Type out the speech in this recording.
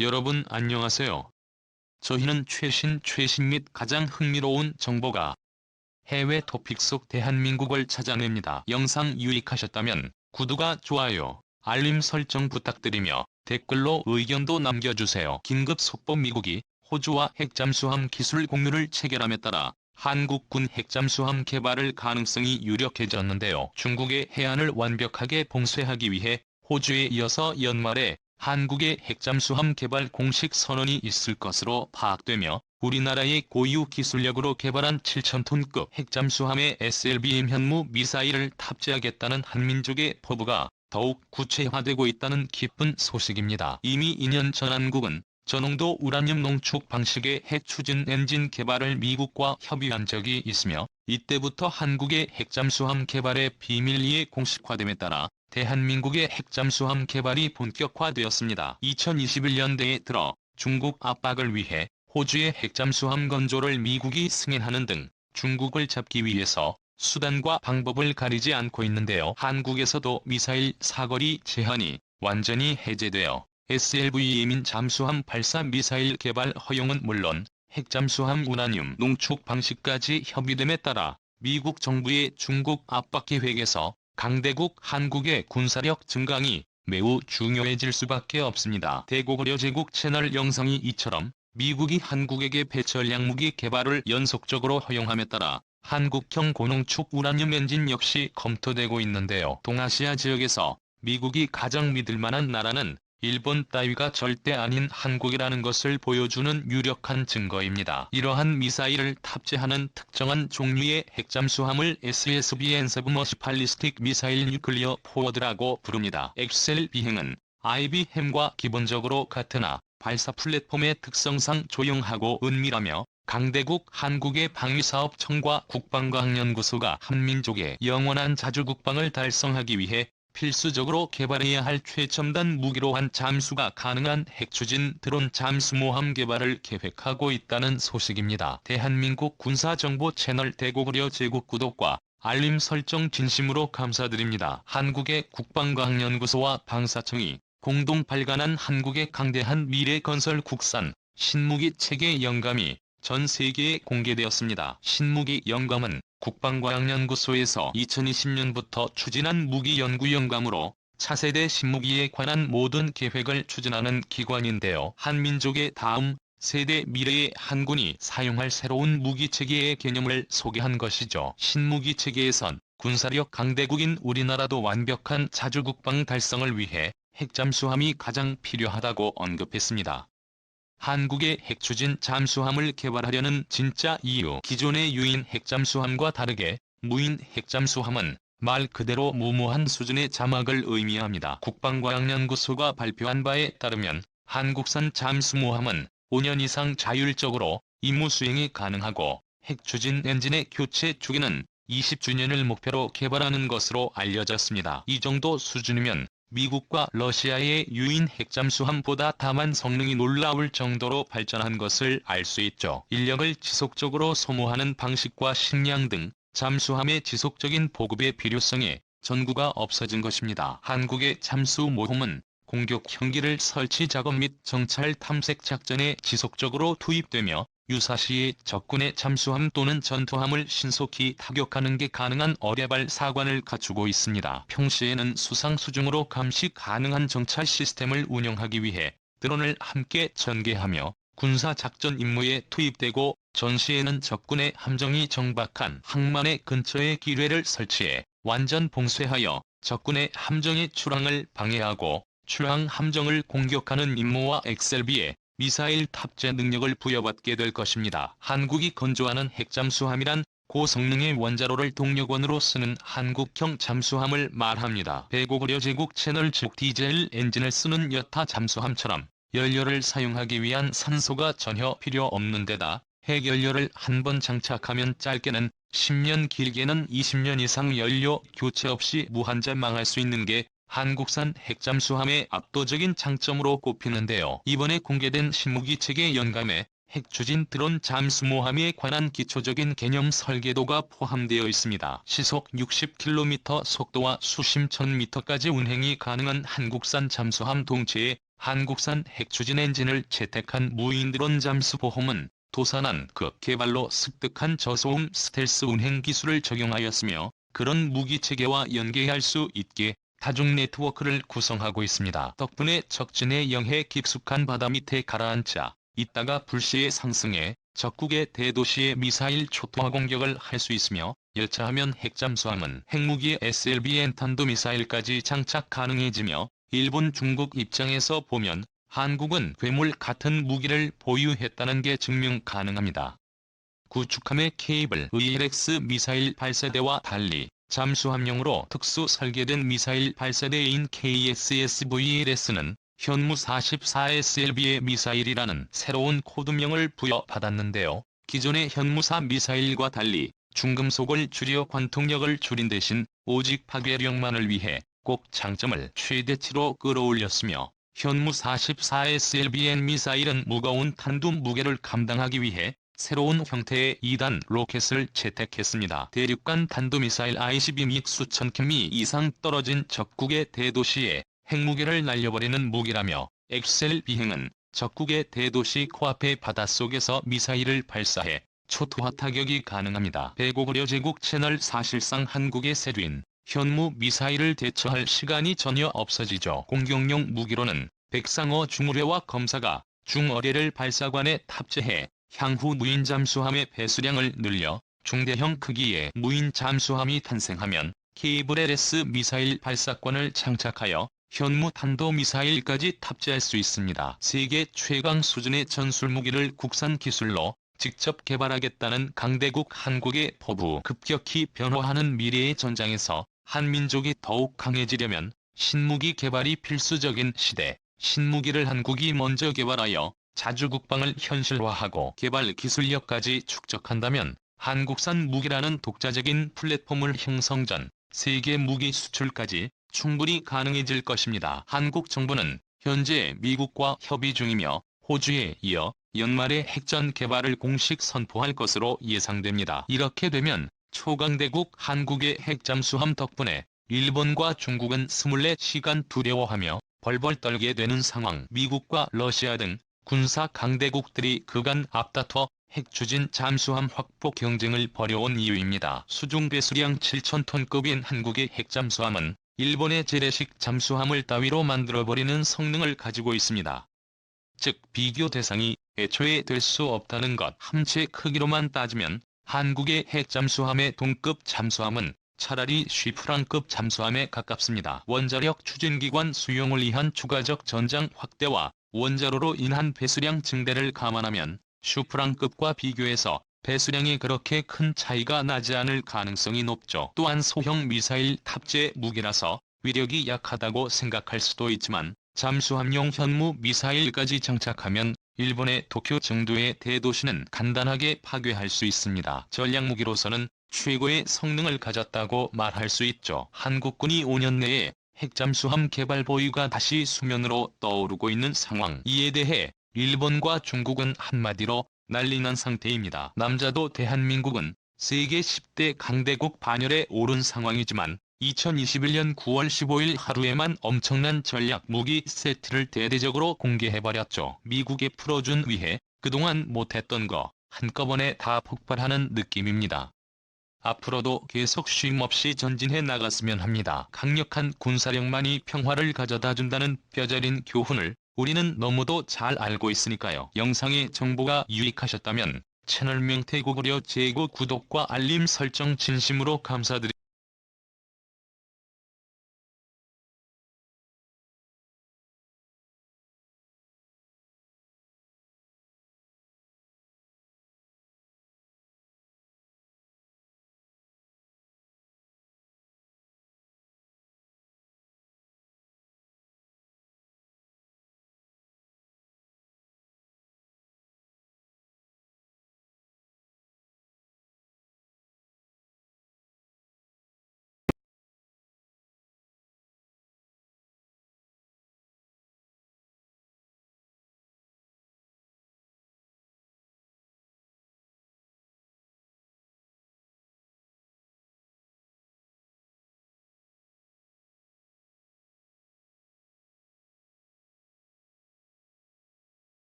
여러분 안녕하세요. 저희는 최신 및 가장 흥미로운 정보가 해외 토픽 속 대한민국을 찾아냅니다. 영상 유익하셨다면 구독과 좋아요, 알림 설정 부탁드리며 댓글로 의견도 남겨주세요. 긴급 속보. 미국이 호주와 핵잠수함 기술 공유를 체결함에 따라 한국군 핵잠수함 개발을 가능성이 유력해졌는데요. 중국의 해안을 완벽하게 봉쇄하기 위해 호주에 이어서 연말에 한국의 핵잠수함 개발 공식 선언이 있을 것으로 파악되며, 우리나라의 고유 기술력으로 개발한 7,000톤급 핵잠수함에 SLBM 현무 미사일을 탑재하겠다는 한민족의 포부가 더욱 구체화되고 있다는 기쁜 소식입니다. 이미 2년 전 한국은 저농도 우라늄 농축 방식의 핵 추진 엔진 개발을 미국과 협의한 적이 있으며, 이때부터 한국의 핵잠수함 개발의 비밀리에 공식화됨에 따라 대한민국의 핵잠수함 개발이 본격화되었습니다. 2021년대에 들어 중국 압박을 위해 호주의 핵잠수함 건조를 미국이 승인하는 등 중국을 잡기 위해서 수단과 방법을 가리지 않고 있는데요. 한국에서도 미사일 사거리 제한이 완전히 해제되어 SLBM인 잠수함 발사 미사일 개발 허용은 물론 핵잠수함 우라늄 농축 방식까지 협의됨에 따라 미국 정부의 중국 압박 계획에서 강대국 한국의 군사력 증강이 매우 중요해질 수밖에 없습니다. 대고구려 제국 채널 영상이 이처럼 미국이 한국에게 배철량 무기 개발을 연속적으로 허용함에 따라 한국형 고농축 우라늄 엔진 역시 검토되고 있는데요. 동아시아 지역에서 미국이 가장 믿을만한 나라는 일본 따위가 절대 아닌 한국이라는 것을 보여주는 유력한 증거입니다. 이러한 미사일을 탑재하는 특정한 종류의 핵잠수함을 SSBN 서브머시팔리스틱 미사일 뉴클리어 포워드라고 부릅니다. SLB행은 IBM과 기본적으로 같으나 발사 플랫폼의 특성상 조용하고 은밀하며, 강대국 한국의 방위사업청과 국방과학연구소가 한민족의 영원한 자주국방을 달성하기 위해 필수적으로 개발해야 할 최첨단 무기로 한 잠수가 가능한 핵추진 드론 잠수모함 개발을 계획하고 있다는 소식입니다. 대한민국 군사정보 채널 대고구려 제국 구독과 알림 설정 진심으로 감사드립니다. 한국의 국방과학연구소와 방사청이 공동 발간한 한국의 강대한 미래건설 국산 신무기 체계 영감이 전 세계에 공개되었습니다. 신무기 영감은 국방과학연구소에서 2020년부터 추진한 무기 연구 영감으로 차세대 신무기에 관한 모든 계획을 추진하는 기관인데요. 한민족의 다음 세대 미래의 한군이 사용할 새로운 무기체계의 개념을 소개한 것이죠. 신무기체계에선 군사력 강대국인 우리나라도 완벽한 자주국방 달성을 위해 핵잠수함이 가장 필요하다고 언급했습니다. 한국의 핵추진 잠수함을 개발하려는 진짜 이유. 기존의 유인 핵잠수함과 다르게 무인 핵잠수함은 말 그대로 무모한 수준의 잠악을 의미합니다. 국방과학연구소가 발표한 바에 따르면 한국산 잠수모함은 5년 이상 자율적으로 임무 수행이 가능하고, 핵추진 엔진의 교체 주기는 20주년을 목표로 개발하는 것으로 알려졌습니다. 이 정도 수준이면 미국과 러시아의 유인 핵잠수함보다 다만 성능이 놀라울 정도로 발전한 것을 알 수 있죠. 인력을 지속적으로 소모하는 방식과 식량 등 잠수함의 지속적인 보급의 필요성에 전구가 없어진 것입니다. 한국의 잠수모함은 공격 형기를 설치 작업 및 정찰 탐색 작전에 지속적으로 투입되며, 유사시에 적군의 잠수함 또는 전투함을 신속히 타격하는 게 가능한 어뢰발 사관을 갖추고 있습니다. 평시에는 수상 수중으로 감시 가능한 정찰 시스템을 운영하기 위해 드론을 함께 전개하며 군사작전 임무에 투입되고, 전시에는 적군의 함정이 정박한 항만의 근처에 기뢰를 설치해 완전 봉쇄하여 적군의 함정의 출항을 방해하고 출항 함정을 공격하는 임무와 XLB에 미사일 탑재 능력을 부여받게 될 것입니다. 한국이 건조하는 핵잠수함이란 고성능의 원자로를 동력원으로 쓰는 한국형 잠수함을 말합니다. 대고구려 제국 채널 즉 디젤 엔진을 쓰는 여타 잠수함처럼 연료를 사용하기 위한 산소가 전혀 필요 없는 데다 핵연료를 한 번 장착하면 짧게는 10년 길게는 20년 이상 연료 교체 없이 무한잠망할 수 있는 게 한국산 핵잠수함의 압도적인 장점으로 꼽히는데요. 이번에 공개된 신무기체계 영감에 핵추진 드론 잠수모함에 관한 기초적인 개념 설계도가 포함되어 있습니다. 시속 60km 속도와 수심 1000m까지 운행이 가능한 한국산 잠수함 동체에 한국산 핵추진 엔진을 채택한 무인드론 잠수보험은 도산한 그 개발로 습득한 저소음 스텔스 운행 기술을 적용하였으며 그런 무기체계와 연계할 수 있게 다중 네트워크를 구성하고 있습니다. 덕분에 적진의 영해 깊숙한 바다 밑에 가라앉아 있다가 불시에 상승해 적국의 대도시에 미사일 초토화 공격을 할 수 있으며 열차하면 핵잠수함은 핵무기의 SLBN 탄도미사일까지 장착 가능해지며 일본 중국 입장에서 보면 한국은 괴물 같은 무기를 보유했다는 게 증명 가능합니다. 구축함의 케이블 VLX 미사일 발사대와 달리 잠수함용으로 특수 설계된 미사일 발사대인 KSS-VLS는 현무 44SLB의 미사일이라는 새로운 코드명을 부여받았는데요. 기존의 현무4 미사일과 달리 중금속을 줄여 관통력을 줄인 대신 오직 파괴력만을 위해 꼭 장점을 최대치로 끌어올렸으며 현무 44SLBN 미사일은 무거운 탄두 무게를 감당하기 위해 새로운 형태의 2단 로켓을 채택했습니다. 대륙간 탄도미사일 ICBM 및 수천 킬미 이상 떨어진 적국의 대도시에 핵무기를 날려버리는 무기라며 엑셀 비행은 적국의 대도시 코앞의 바닷속에서 미사일을 발사해 초토화 타격이 가능합니다. 배고구려 제국 채널 사실상 한국의 세류인 현무 미사일을 대처할 시간이 전혀 없어지죠. 공격용 무기로는 백상어 중어뢰와 검사가 중어뢰를 발사관에 탑재해 향후 무인 잠수함의 배수량을 늘려 중대형 크기의 무인 잠수함이 탄생하면 케이블 LS 미사일 발사권을 장착하여 현무 탄도미사일까지 탑재할 수 있습니다. 세계 최강 수준의 전술무기를 국산 기술로 직접 개발하겠다는 강대국 한국의 포부 급격히 변화하는 미래의 전장에서 한민족이 더욱 강해지려면 신무기 개발이 필수적인 시대, 신무기를 한국이 먼저 개발하여 자주국방을 현실화하고 개발 기술력까지 축적한다면 한국산 무기라는 독자적인 플랫폼을 형성 전 세계 무기 수출까지 충분히 가능해질 것입니다. 한국 정부는 현재 미국과 협의 중이며 호주에 이어 연말에 핵전 개발을 공식 선포할 것으로 예상됩니다. 이렇게 되면 초강대국 한국의 핵잠수함 덕분에 일본과 중국은 24시간 두려워하며 벌벌 떨게 되는 상황. 미국과 러시아 등 군사 강대국들이 그간 앞다퉈 핵추진 잠수함 확보 경쟁을 벌여온 이유입니다. 수중 배수량 7,000톤급인 한국의 핵잠수함은 일본의 재래식 잠수함을 따위로 만들어버리는 성능을 가지고 있습니다. 즉 비교 대상이 애초에 될 수 없다는 것. 함체 크기로만 따지면 한국의 핵잠수함의 동급 잠수함은 차라리 쉬프랑급 잠수함에 가깝습니다. 원자력 추진기관 수용을 위한 추가적 전장 확대와 원자로로 인한 배수량 증대를 감안하면 슈프랑급과 비교해서 배수량이 그렇게 큰 차이가 나지 않을 가능성이 높죠. 또한 소형 미사일 탑재 무기라서 위력이 약하다고 생각할 수도 있지만 잠수함용 현무 미사일까지 장착하면 일본의 도쿄 정도의 대도시는 간단하게 파괴할 수 있습니다. 전략무기로서는 최고의 성능을 가졌다고 말할 수 있죠. 한국군이 5년 내에 핵잠수함 개발 보유가 다시 수면으로 떠오르고 있는 상황. 이에 대해 일본과 중국은 한마디로 난리난 상태입니다. 남자도 대한민국은 세계 10대 강대국 반열에 오른 상황이지만 2021년 9월 15일 하루에만 엄청난 전략 무기 세트를 대대적으로 공개해버렸죠. 미국에 풀어준 위해 그동안 못했던 거 한꺼번에 다 폭발하는 느낌입니다. 앞으로도 계속 쉼없이 전진해 나갔으면 합니다. 강력한 군사력만이 평화를 가져다 준다는 뼈저린 교훈을 우리는 너무도 잘 알고 있으니까요. 영상의 정보가 유익하셨다면 채널 명태고구려 제고 구독과 알림 설정 진심으로 감사드립니다.